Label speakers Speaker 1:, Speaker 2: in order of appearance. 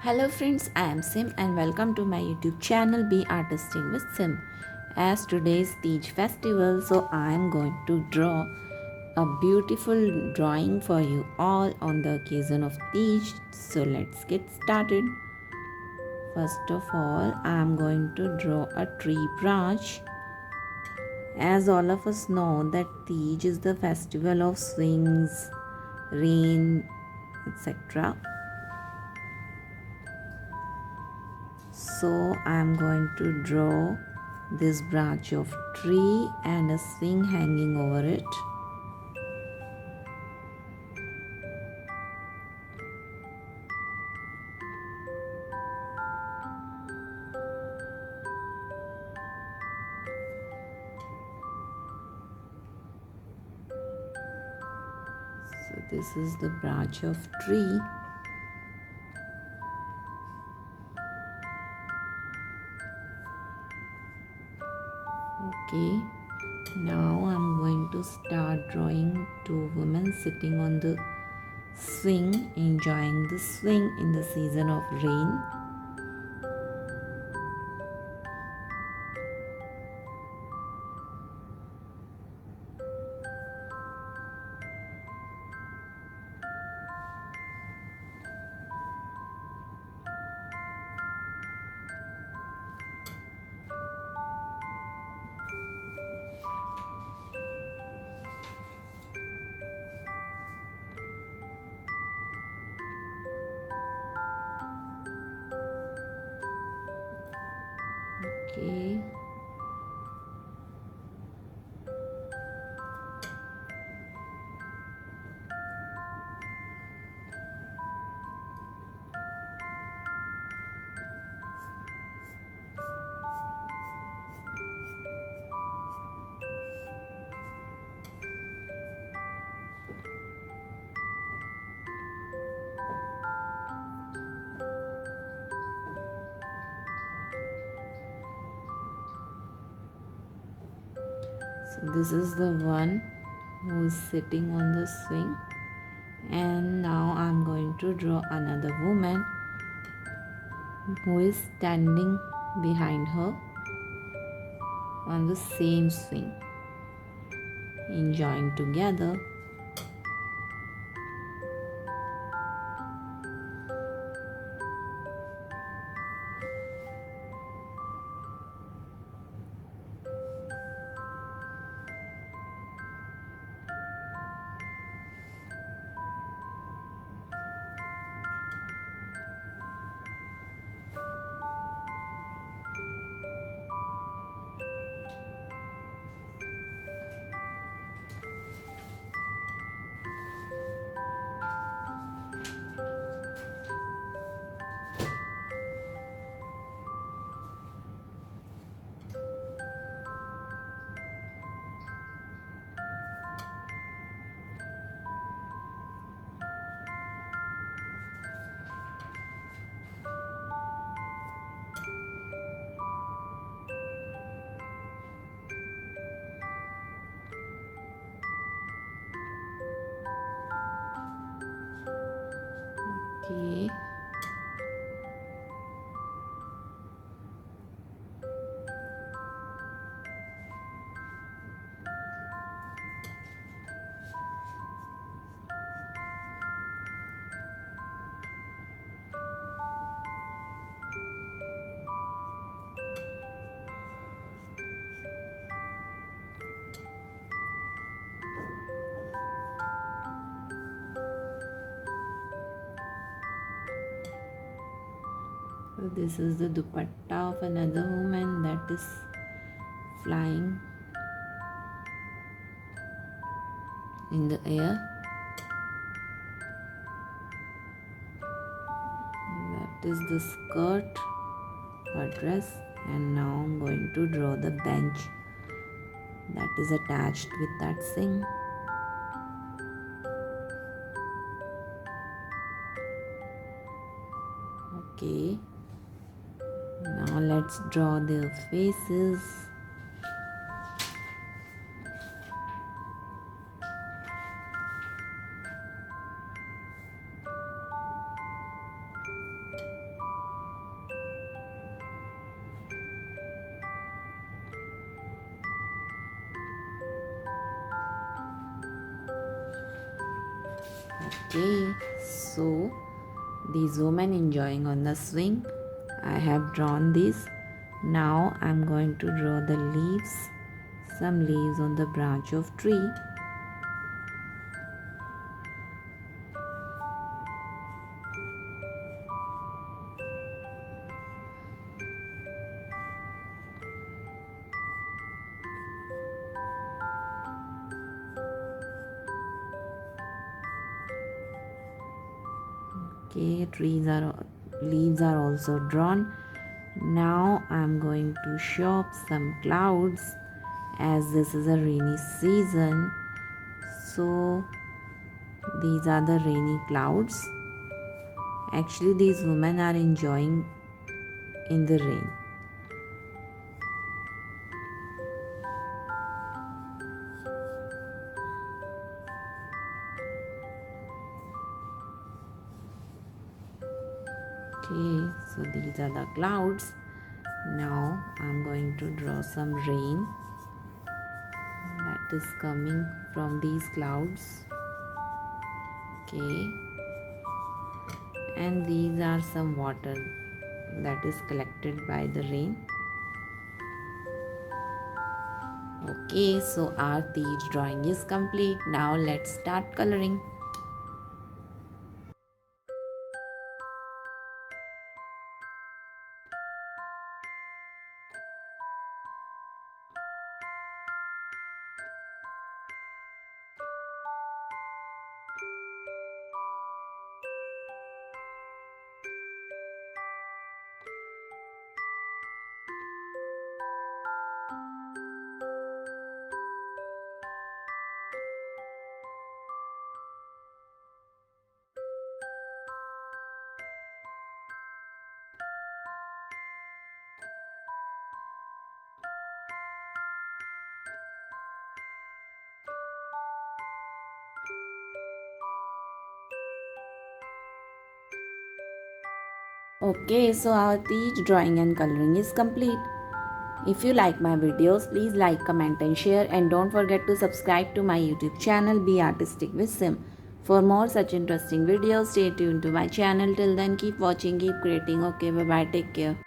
Speaker 1: Hello friends, I am Sim and welcome to my YouTube channel Be Artistic with Sim. As today is Teej festival, so I am going to draw a beautiful drawing for you all on the occasion of Teej. So let's get started. First of all, I am going to draw a tree branch. As all of us know that Teej is the festival of swings, rain, etc. So I am going to draw this branch of tree and a swing hanging over it. So this is the branch of tree. Okay, now I'm going to start drawing two women sitting on the swing, enjoying the swing in the season of rain. Okay. So this is the one who is sitting on the swing, and now I'm going to draw another woman who is standing behind her on the same swing, enjoying together. Okay. So this is the dupatta of another woman that is flying in the air. That is the skirt, her dress, and now I'm going to draw the bench that is attached with that swing. Okay, now let's draw their faces. Okay, so these women enjoying on the swing. I have drawn this. Now I'm going to draw the leaves, some leaves on the branch of tree. Okay, leaves are also drawn. Now I'm going to show up some clouds as this is a rainy season. So these are the rainy clouds. Actually, these women are enjoying in the rain. Okay, so these are the clouds. Now I'm going to draw some rain that is coming from these clouds. Okay, and these are some water that is collected by the rain. Okay, so our Teej drawing is complete. Now let's start coloring. Okay, so our Teej drawing and coloring is complete. If you like my videos, please like, comment and share, and don't forget to subscribe to my YouTube channel Be Artistic with Sim. For more such interesting videos, stay tuned to my channel. Till then, keep watching, keep creating. Okay, bye bye, take care.